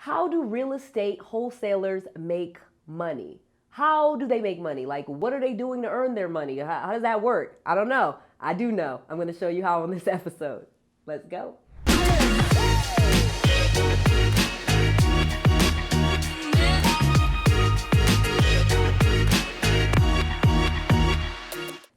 How do real estate wholesalers make money? How do they make money? Like, what are they doing to earn their money? How does that work? I don't know. I do know. I'm going to show you how on this episode. Let's go.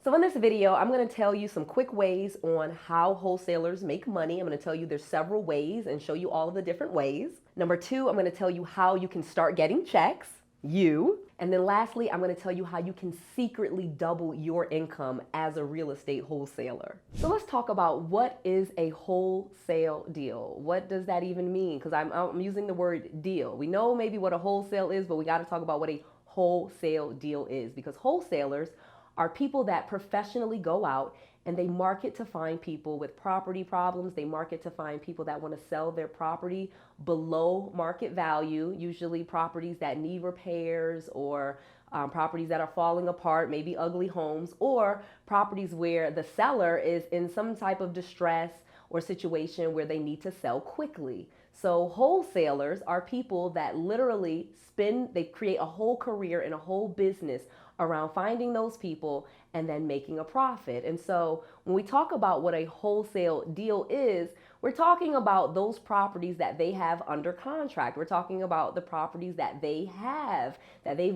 So in this video, I'm going to tell you some quick ways on how wholesalers make money. I'm going to tell you there's several ways and show you all of the different ways. Number two, I'm going to tell you how you can start getting checks, And then lastly, I'm going to tell you how you can secretly double your income as a real estate wholesaler. So let's talk about what is a wholesale deal. What does that even mean? Because I'm using the word deal. We know maybe what a wholesale is, but we got to talk about what a wholesale deal is, because wholesalers are people that professionally go out and they market to find people with property problems. They market to find people that want to sell their property below market value, usually properties that need repairs or properties that are falling apart, maybe ugly homes, or properties where the seller is in some type of distress or situation where they need to sell quickly. So wholesalers are people that literally they create a whole career and a whole business around finding those people and then making a profit. And so when we talk about what a wholesale deal is, we're talking about those properties that they have under contract. We're talking about the properties that they've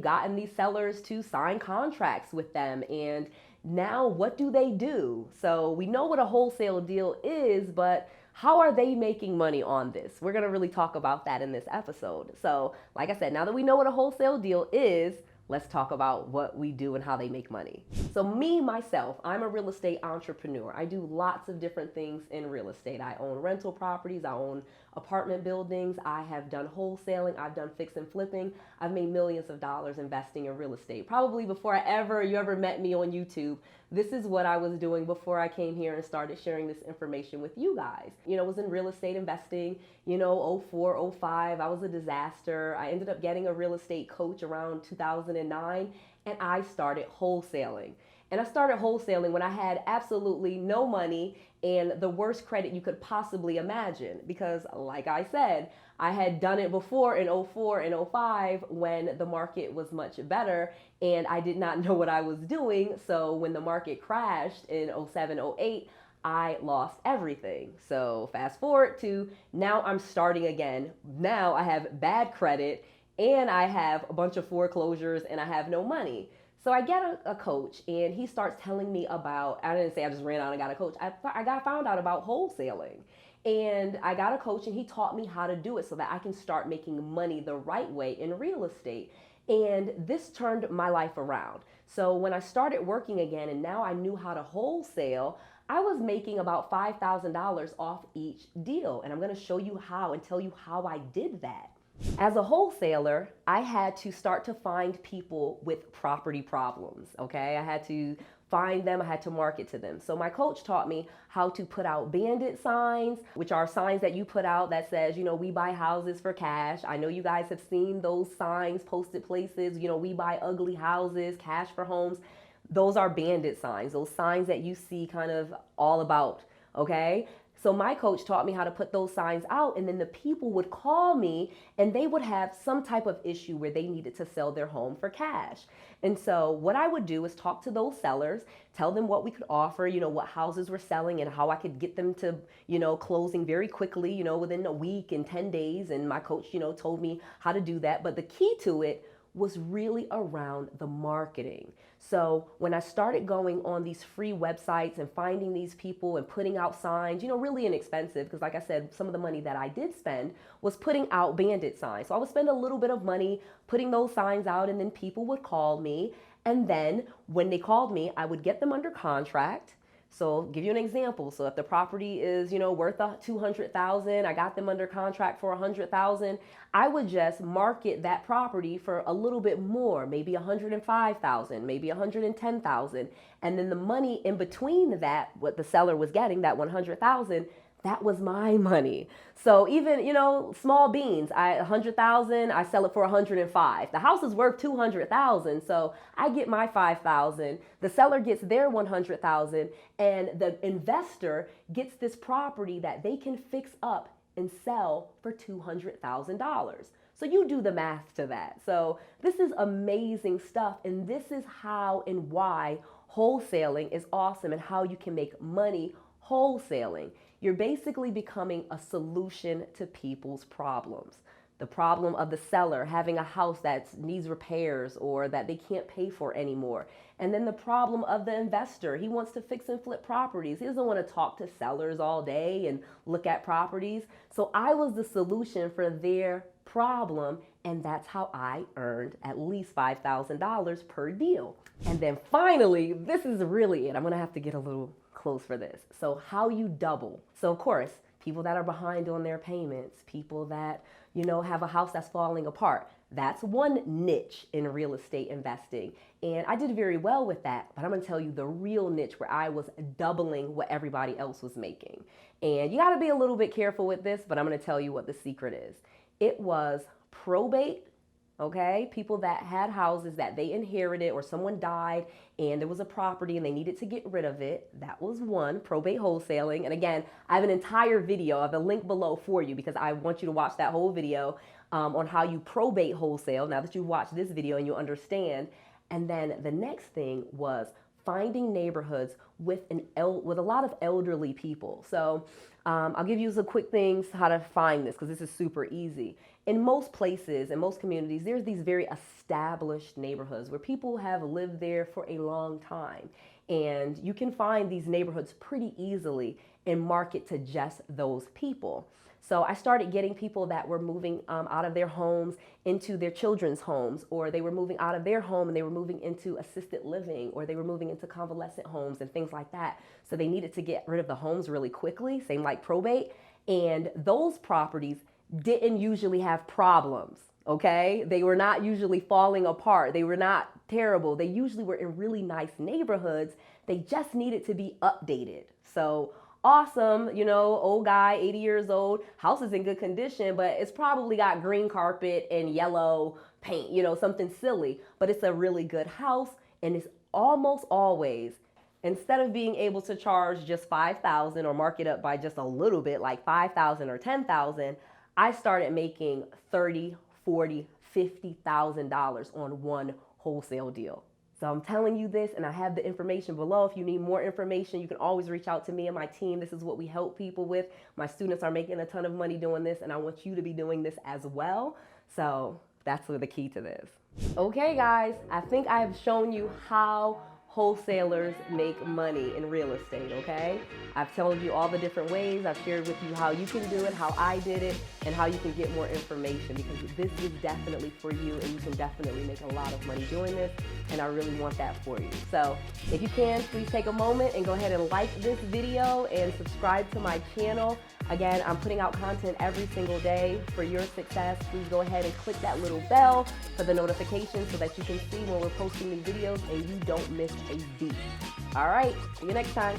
gotten these sellers to sign contracts with them. And now what do they do? So we know what a wholesale deal is, but how are they making money on this? We're going to really talk about that in this episode. So like I said, now that we know what a wholesale deal is, let's talk about what we do and how they make money. So myself, I'm a real estate entrepreneur. I do lots of different things in real estate. I own rental properties. I own apartment buildings. I have done wholesaling. I've done fix and flipping. I've made millions of dollars investing in real estate. Probably before you ever met me on YouTube, this is what I was doing before I came here and started sharing this information with you guys. I was in real estate investing, 04, 05. I was a disaster. I ended up getting a real estate coach around 2009, and I started wholesaling. And I started wholesaling when I had absolutely no money and the worst credit you could possibly imagine. Because like I said, I had done it before in 04 and 05 when the market was much better and I did not know what I was doing. So when the market crashed in 07, 08, I lost everything. So fast forward to now I'm starting again. Now I have bad credit and I have a bunch of foreclosures and I have no money. So I get a coach and he starts telling me about, I didn't say I just ran out and got a coach. I found out about wholesaling, and I got a coach and he taught me how to do it so that I can start making money the right way in real estate. And this turned my life around. So when I started working again and now I knew how to wholesale, I was making about $5,000 off each deal. And I'm going to show you how and tell you how I did that. As a wholesaler, I had to start to find people with property problems, okay? I had to find them, I had to market to them. So my coach taught me how to put out bandit signs, which are signs that you put out that says, we buy houses for cash. I know you guys have seen those signs posted places, we buy ugly houses, cash for homes. Those are bandit signs, those signs that you see kind of all about, okay? So my coach taught me how to put those signs out, and then the people would call me and they would have some type of issue where they needed to sell their home for cash. And so what I would do is talk to those sellers, tell them what we could offer, what houses we're selling and how I could get them to, closing very quickly, within a week and 10 days. And my coach, told me how to do that. But the key to it was really around the marketing. So when I started going on these free websites and finding these people and putting out signs, really inexpensive, because like I said, some of the money that I did spend was putting out bandit signs. So I would spend a little bit of money putting those signs out, and then people would call me. And then when they called me, I would get them under contract. So I'll give you an example. So if the property is, worth $200,000, I got them under contract for $100,000. I would just market that property for a little bit more, maybe $105,000, maybe $110,000. And then the money in between that, what the seller was getting, that $100,000, that was my money. So even, small beans, 100,000, I sell it for 105. The house is worth 200,000. So I get my 5,000, the seller gets their 100,000, and the investor gets this property that they can fix up and sell for $200,000. So you do the math to that. So this is amazing stuff, and this is how and why wholesaling is awesome and how you can make money wholesaling. You're basically becoming a solution to people's problems. The problem of the seller having a house that needs repairs or that they can't pay for anymore. And then the problem of the investor. He wants to fix and flip properties. He doesn't want to talk to sellers all day and look at properties. So I was the solution for their problem, and that's how I earned at least $5,000 per deal. And then finally, this is really it. I'm going to have to get a little close for this. So how you double. So of course, people that are behind on their payments, people that, have a house that's falling apart. That's one niche in real estate investing. And I did very well with that, but I'm gonna tell you the real niche where I was doubling what everybody else was making. And you gotta be a little bit careful with this, but I'm gonna tell you what the secret is. It was probate. Okay, people that had houses that they inherited or someone died and there was a property and they needed to get rid of it. That was one, probate wholesaling. And again, I have an entire video. I have a link below for you because I want you to watch that whole video on how you probate wholesale. Now that you've watched this video and you understand. And then the next thing was finding neighborhoods with a lot of elderly people. So I'll give you some quick things how to find this because this is super easy. In most places, in most communities, there's these very established neighborhoods where people have lived there for a long time. And you can find these neighborhoods pretty easily and market to just those people. So I started getting people that were moving out of their homes into their children's homes, or they were moving out of their home and they were moving into assisted living, or they were moving into convalescent homes and things like that. So they needed to get rid of the homes really quickly, same like probate. And those properties didn't usually have problems, okay? They were not usually falling apart. They were not terrible. They usually were in really nice neighborhoods. They just needed to be updated. So awesome, old guy, 80 years old, house is in good condition, but it's probably got green carpet and yellow paint, something silly, but it's a really good house. And it's almost always, instead of being able to charge just $5,000 or mark it up by just a little bit, like $5,000 or $10,000, I started making $30,000, $40,000, $50,000 on one wholesale deal. So I'm telling you this, and I have the information below. If you need more information, you can always reach out to me and my team. This is what we help people with. My students are making a ton of money doing this, and I want you to be doing this as well. So that's the key to this. Okay, guys, I think I have shown you how wholesalers make money in real estate, okay? I've told you all the different ways. I've shared with you how you can do it, how I did it, and how you can get more information, because this is definitely for you and you can definitely make a lot of money doing this, and I really want that for you. So if you can, please take a moment and go ahead and like this video and subscribe to my channel. Again, I'm putting out content every single day for your success. Please go ahead and click that little bell for the notifications so that you can see when we're posting these videos and you don't miss a beat. All right, see you next time.